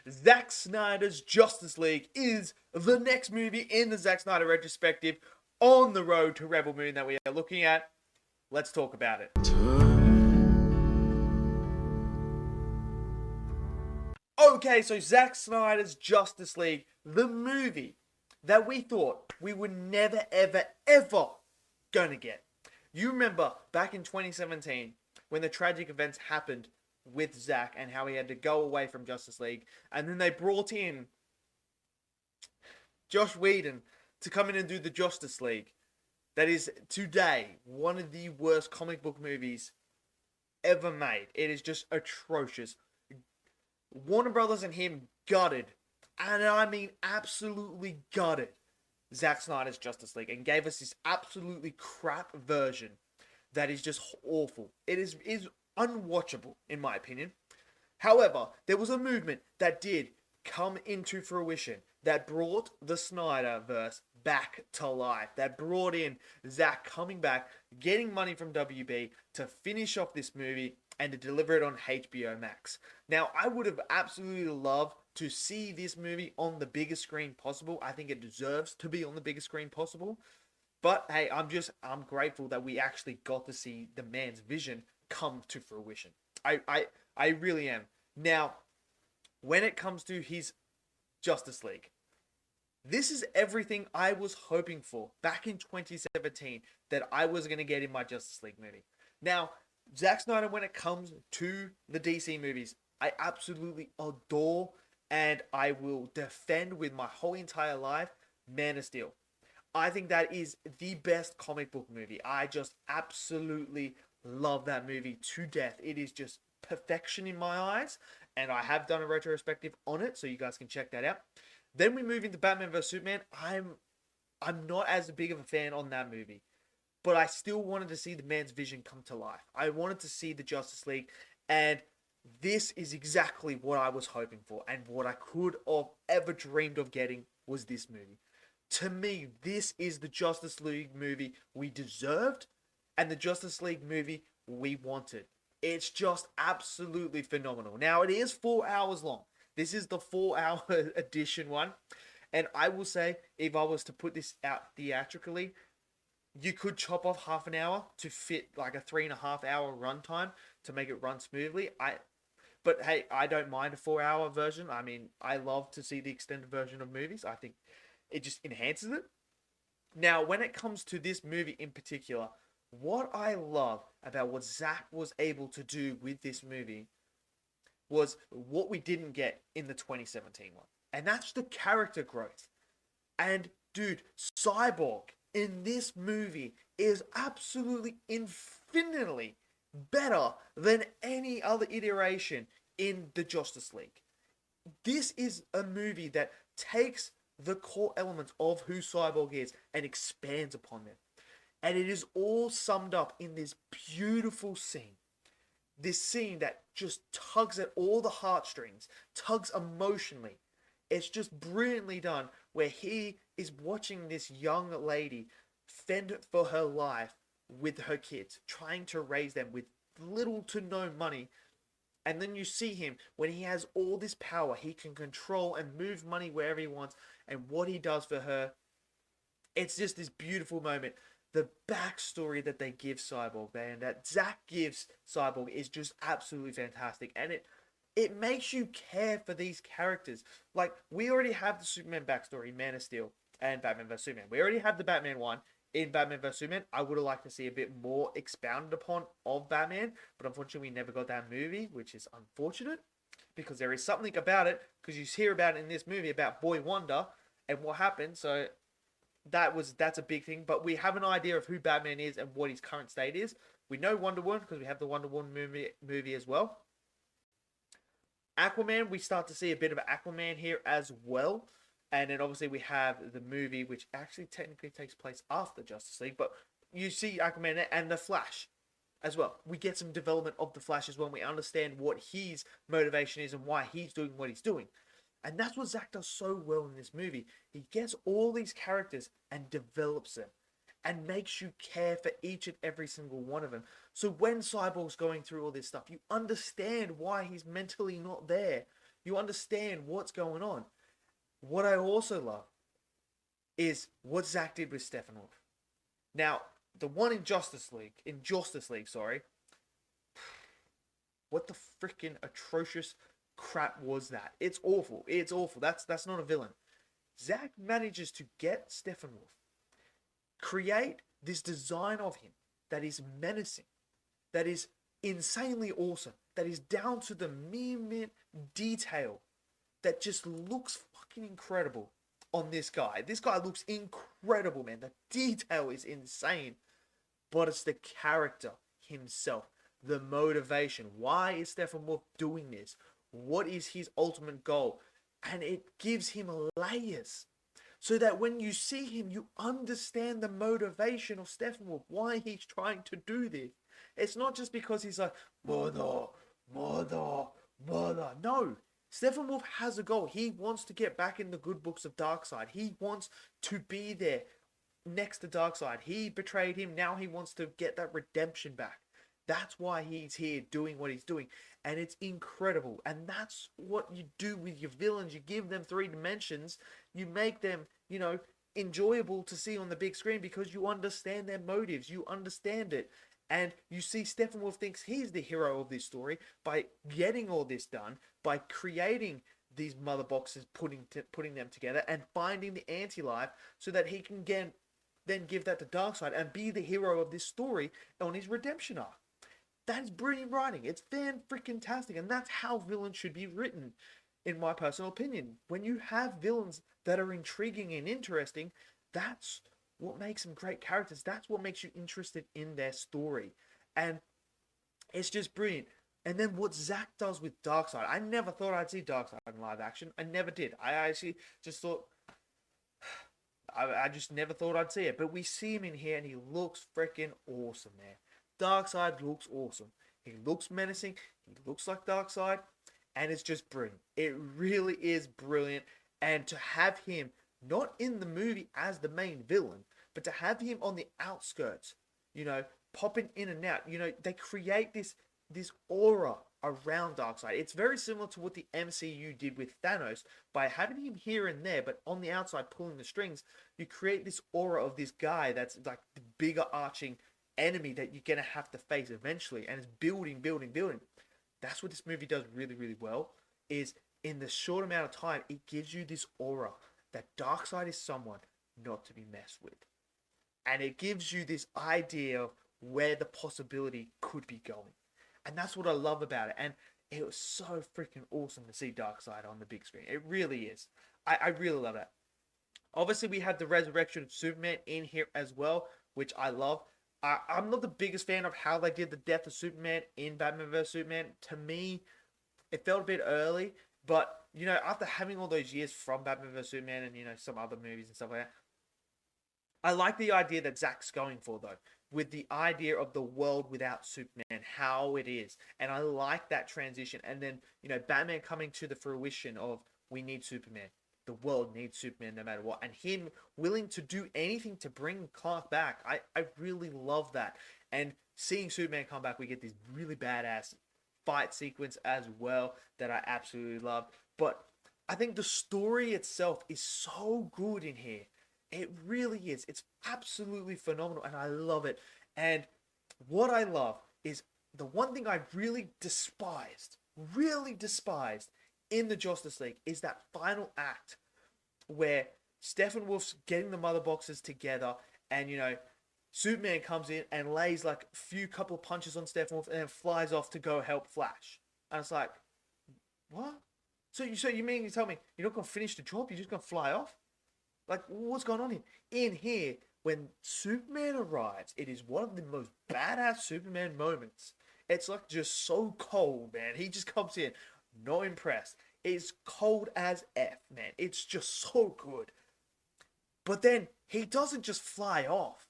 Zack Snyder's Justice League is the next movie in the Zack Snyder retrospective on the road to Rebel Moon that we are looking at. Let's talk about it. Okay, so Zack Snyder's Justice League, the movie that we thought we were never, ever, ever gonna get. You remember back in 2017 when the tragic events happened with Zack and how he had to go away from Justice League, and then they brought in Josh Whedon to come in and do the Justice League. That is today one of the worst comic book movies ever made. It is just atrocious. Warner Brothers and him gutted, and I mean absolutely gutted, Zack Snyder's Justice League and gave us this absolutely crap version that is just awful. It is unwatchable in my opinion. However, there was a movement that did come into fruition that brought the Snyderverse back to life. That brought in Zack coming back, getting money from WB to finish off this movie and to deliver it on HBO Max. Now, I would have absolutely loved to see this movie on the biggest screen possible. I think it deserves to be on the biggest screen possible. But hey, I'm grateful that we actually got to see the man's vision come to fruition. I really am. Now, when it comes to his Justice League, this is everything I was hoping for back in 2017 that I was going to get in my Justice League movie. Now, Zack Snyder, when it comes to the DC movies, I absolutely adore and I will defend with my whole entire life Man of Steel. I think that is the best comic book movie. I just absolutely love that movie to death. It is just perfection in my eyes, and I have done a retrospective on it, so you guys can check that out. Then we move into Batman vs Superman. I'm not as big of a fan on that movie, but I still wanted to see the man's vision come to life. I wanted to see the Justice League, and this is exactly what I was hoping for, and what I could have ever dreamed of getting was this movie. To me, this is the Justice League movie we deserved, and the Justice League movie we wanted. It's just absolutely phenomenal. Now, it is 4 hours long. This is the 4-hour edition one. And I will say, if I was to put this out theatrically, you could chop off half an hour to fit like a 3.5 hour runtime to make it run smoothly. But hey, I don't mind a 4-hour version. I mean, I love to see the extended version of movies. I think it just enhances it. Now, when it comes to this movie in particular, what I love about what Zack was able to do with this movie was what we didn't get in the 2017 one. And that's the character growth. And dude, Cyborg in this movie is absolutely infinitely better than any other iteration in the Justice League. This is a movie that takes the core elements of who Cyborg is and expands upon them. And it is all summed up in this beautiful scene. This scene that just tugs at all the heartstrings, tugs emotionally. It's just brilliantly done, where he is watching this young lady fend for her life with her kids, trying to raise them with little to no money. And then you see him when he has all this power, he can control and move money wherever he wants, and what he does for her. It's just this beautiful moment. The backstory that they give Cyborg, man, that Zack gives Cyborg is just absolutely fantastic. And it makes you care for these characters. Like, we already have the Superman backstory, Man of Steel, and Batman vs Superman. We already have the Batman one in Batman vs Superman. I would have liked to see a bit more expounded upon of Batman, but unfortunately we never got that movie, which is unfortunate, because there is something about it, because you hear about it in this movie about Boy Wonder and what happened. So that's a big thing. But we have an idea of who Batman is and what his current state is. We know Wonder Woman because we have the Wonder Woman movie as well. Aquaman, we start to see a bit of Aquaman here as well. And then obviously we have the movie, which actually technically takes place after Justice League. But you see Aquaman and the Flash as well. We get some development of the Flash as well. And we understand what his motivation is and why he's doing what he's doing. And that's what Zack does so well in this movie. He gets all these characters and develops them and makes you care for each and every single one of them. So when Cyborg's going through all this stuff, you understand why he's mentally not there. You understand what's going on. What I also love is what Zack did with Steppenwolf. Now, the one in Justice League, sorry, what the freaking atrocious crap was that? It's awful. It's awful. That's not a villain. Zack manages to get Steppenwolf, create this design of him that is menacing, that is insanely awesome, that is down to the minute detail, that just looks fucking incredible on this guy. This guy looks incredible, man. The detail is insane, but it's the character himself, the motivation. Why is Steppenwolf doing this? What is his ultimate goal? And it gives him layers, so that when you see him, you understand the motivation of Steppenwolf, why he's trying to do this. It's not just because he's like, mother, mother, mother. No, Steppenwolf has a goal. He wants to get back in the good books of Darkseid. He wants to be there next to Darkseid. He betrayed him. Now he wants to get that redemption back. That's why he's here doing what he's doing. And it's incredible. And that's what you do with your villains. You give them 3 dimensions. You make them, enjoyable to see on the big screen because you understand their motives. You understand it. And you see Steppenwolf thinks he's the hero of this story by getting all this done, by creating these mother boxes, putting them together, and finding the anti-life so that he can then give that to Darkseid and be the hero of this story on his redemption arc. That is brilliant writing. It's fan-freaking-tastic, and that's how villains should be written, in my personal opinion. When you have villains that are intriguing and interesting, that's what makes them great characters. That's what makes you interested in their story. And it's just brilliant. And then what Zack does with Darkseid. I never thought I'd see Darkseid in live action. I never did. I actually just thought... I just never thought I'd see it. But we see him in here and he looks freaking awesome, man. Darkseid looks awesome. He looks menacing. He looks like Darkseid. And it's just brilliant. It really is brilliant. And to have him not in the movie as the main villain, but to have him on the outskirts, popping in and out. They create this aura around Darkseid. It's very similar to what the MCU did with Thanos. By having him here and there, but on the outside pulling the strings, you create this aura of this guy that's like the bigger arching enemy that you're going to have to face eventually. And it's building, building, building. That's what this movie does really, really well, is in the short amount of time, it gives you this aura that Darkseid is someone not to be messed with. And it gives you this idea of where the possibility could be going. And that's what I love about it. And it was so freaking awesome to see Darkseid on the big screen. It really is. I really love that. Obviously, we have the resurrection of Superman in here as well, which I love. I'm not the biggest fan of how they did the death of Superman in Batman vs. Superman. To me, it felt a bit early. But, after having all those years from Batman vs. Superman and, some other movies and stuff like that, I like the idea that Zack's going for, though, with the idea of the world without Superman, how it is. And I like that transition. And then, Batman coming to the fruition of, we need Superman. The world needs Superman no matter what. And him willing to do anything to bring Clark back. I really love that. And seeing Superman come back, we get this really badass fight sequence as well that I absolutely love. But I think the story itself is so good in here. It really is. It's absolutely phenomenal and I love it. And what I love is the one thing I really despised in the Justice League is that final act where Steppenwolf's getting the mother boxes together and, Superman comes in and lays like a couple of punches on Steppenwolf and then flies off to go help Flash. And it's like, what? So you mean you tell me you're not going to finish the job? You're just going to fly off? Like, what's going on here? In here, when Superman arrives, it is one of the most badass Superman moments. It's like just so cold, man. He just comes in, not impressed. It's cold as F, man. It's just so good. But then he doesn't just fly off.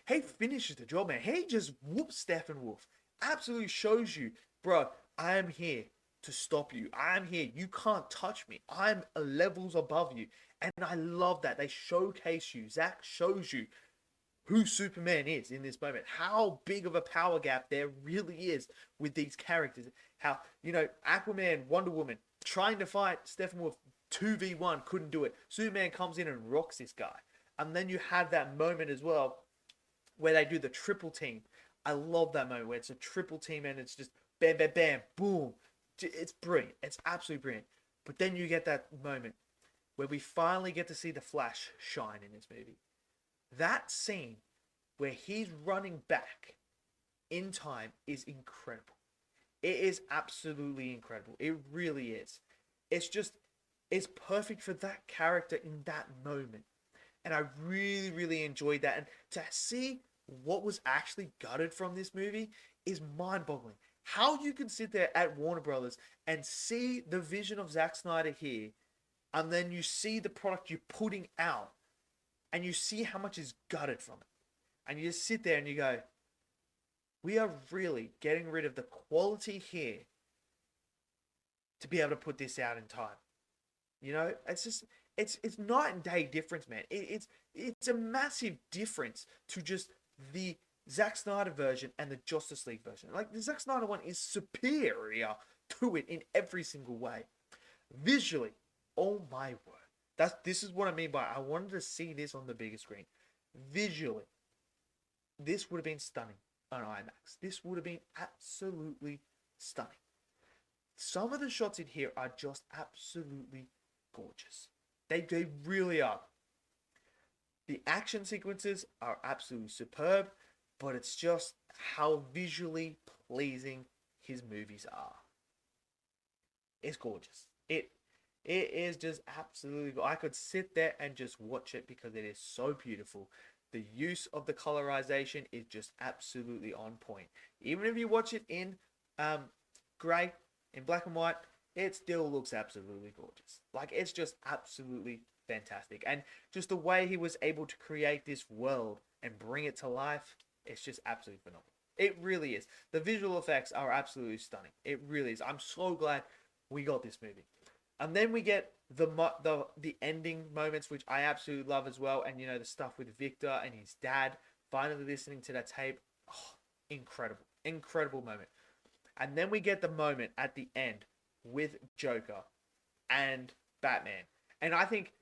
He finishes the job, man. He just whoops Steppenwolf. Absolutely shows you, bro, I am here to stop you. I am here. You can't touch me. I'm levels above you. And I love that. They showcase you. Zack shows you who Superman is in this moment. How big of a power gap there really is with these characters. How, Aquaman, Wonder Woman, trying to fight Steppenwolf 2v1, couldn't do it. Superman comes in and rocks this guy. And then you have that moment as well where they do the triple team. I love that moment where it's a triple team and it's just bam, bam, bam, boom. It's brilliant. It's absolutely brilliant. But then you get that moment where we finally get to see the Flash shine in this movie. That scene where he's running back in time is incredible. It is absolutely incredible. It really is. It's perfect for that character in that moment. And I really, really enjoyed that. And to see what was actually gutted from this movie is mind-boggling. How you can sit there at Warner Brothers and see the vision of Zack Snyder here, and then you see the product you're putting out, and you see how much is gutted from it. And you just sit there and you go, we are really getting rid of the quality here to be able to put this out in time. You know, it's just, it's night and day difference, man. It's a massive difference to just the Zack Snyder version and the Justice League version. Like, the Zack Snyder one is superior to it in every single way. Visually, oh my word. This is what I mean by I wanted to see this on the bigger screen. Visually, this would have been stunning on IMAX. This would have been absolutely stunning. Some of the shots in here are just absolutely gorgeous. They really are. The action sequences are absolutely superb, but it's just how visually pleasing his movies are. It's gorgeous. It is just absolutely. I could sit there and just watch it because it is so beautiful. The use of the colorization is just absolutely on point. Even if you watch it in grey, in black and white, it still looks absolutely gorgeous. Like, it's just absolutely fantastic. And just the way he was able to create this world and bring it to life, it's just absolutely phenomenal. It really is. The visual effects are absolutely stunning. It really is. I'm so glad we got this movie. And then we get the ending moments, which I absolutely love as well. And, you know, the stuff with Victor and his dad finally listening to that tape. Oh, incredible. Incredible moment. And then we get the moment at the end with Joker and Batman. And I think,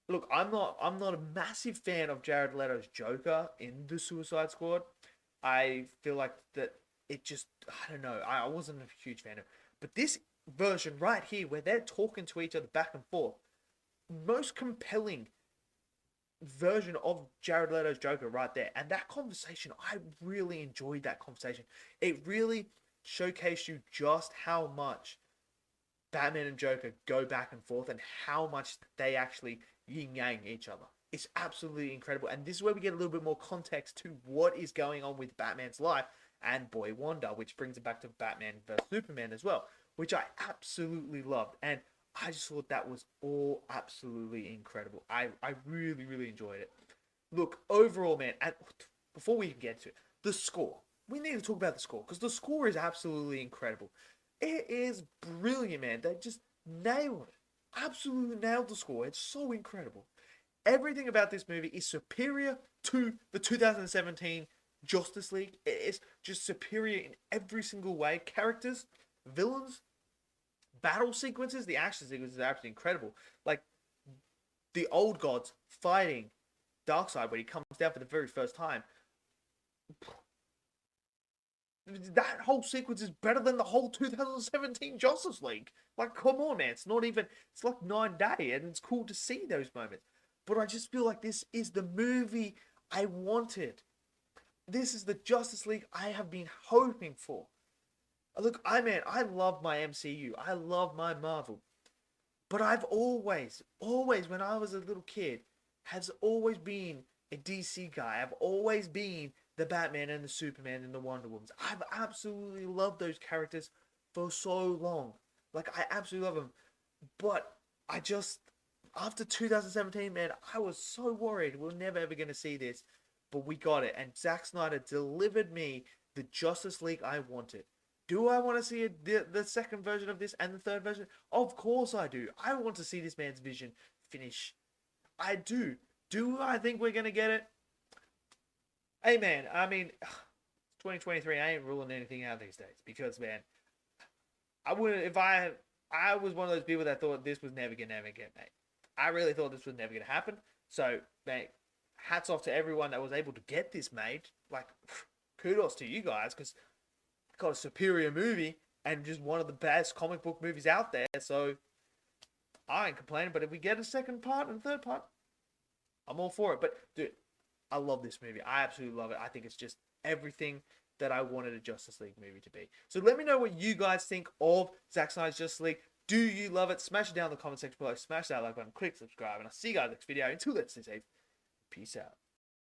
look, I'm not a massive fan of Jared Leto's Joker in the Suicide Squad. I feel like that it just, I don't know, I wasn't a huge fan of it. But this version right here, where they're talking to each other back and forth, most compelling version of Jared Leto's Joker right there. And that conversation, I really enjoyed that conversation. It really showcased you just how much Batman and Joker go back and forth and how much they actually yin-yang each other. It's absolutely incredible. And this is where we get a little bit more context to what is going on with Batman's life and Boy Wonder, which brings it back to Batman vs. Superman as well, which I absolutely loved. And I just thought that was all absolutely incredible. I really, really enjoyed it. Look, overall, man, and before we get to it, the score. We need to talk about the score, because the score is absolutely incredible. It is brilliant, man. They just nailed it. Absolutely nailed the score. It's so incredible. Everything about this movie is superior to the 2017 Justice League. It's just superior in every single way. Characters, villains, battle sequences, the action sequences are absolutely incredible. Like, the old gods fighting Darkseid when he comes down for the very first time. That whole sequence is better than the whole 2017 Justice League. Like, come on, man. It's like 9 days, and it's cool to see those moments. But I just feel like this is the movie I wanted. This is the Justice League I have been hoping for. Look, I love my MCU. I love my Marvel. But I've always, when I was a little kid, has always been a DC guy. I've always been the Batman and the Superman and the Wonder Woman. I've absolutely loved those characters for so long. Like, I absolutely love them. But I just, after 2017, man, I was so worried we're never ever going to see this. But we got it. And Zack Snyder delivered me the Justice League I wanted. Do I want to see the second version of this and the third version? Of course I do. I want to see this man's vision finish. I do. Do I think we're going to get it? Hey, man, I mean, 2023, I ain't ruling anything out these days. Because, man, I wouldn't, if I I was one of those people that thought this was never gonna ever get made. I really thought this was never gonna happen. So, man, hats off to everyone that was able to get this made. Like, kudos to you guys, because got a superior movie and just one of the best comic book movies out there. So I ain't complaining. But if we get a second part and third part, I'm all for it. But dude, I love this movie. I absolutely love it. I think it's just everything that I wanted a Justice League movie to be. So let me know what you guys think of Zack Snyder's Justice League. Do you love it? Smash it down in the comment section below. Smash that like button. Click subscribe. And I'll see you guys next video. Until then, stay safe. Peace out.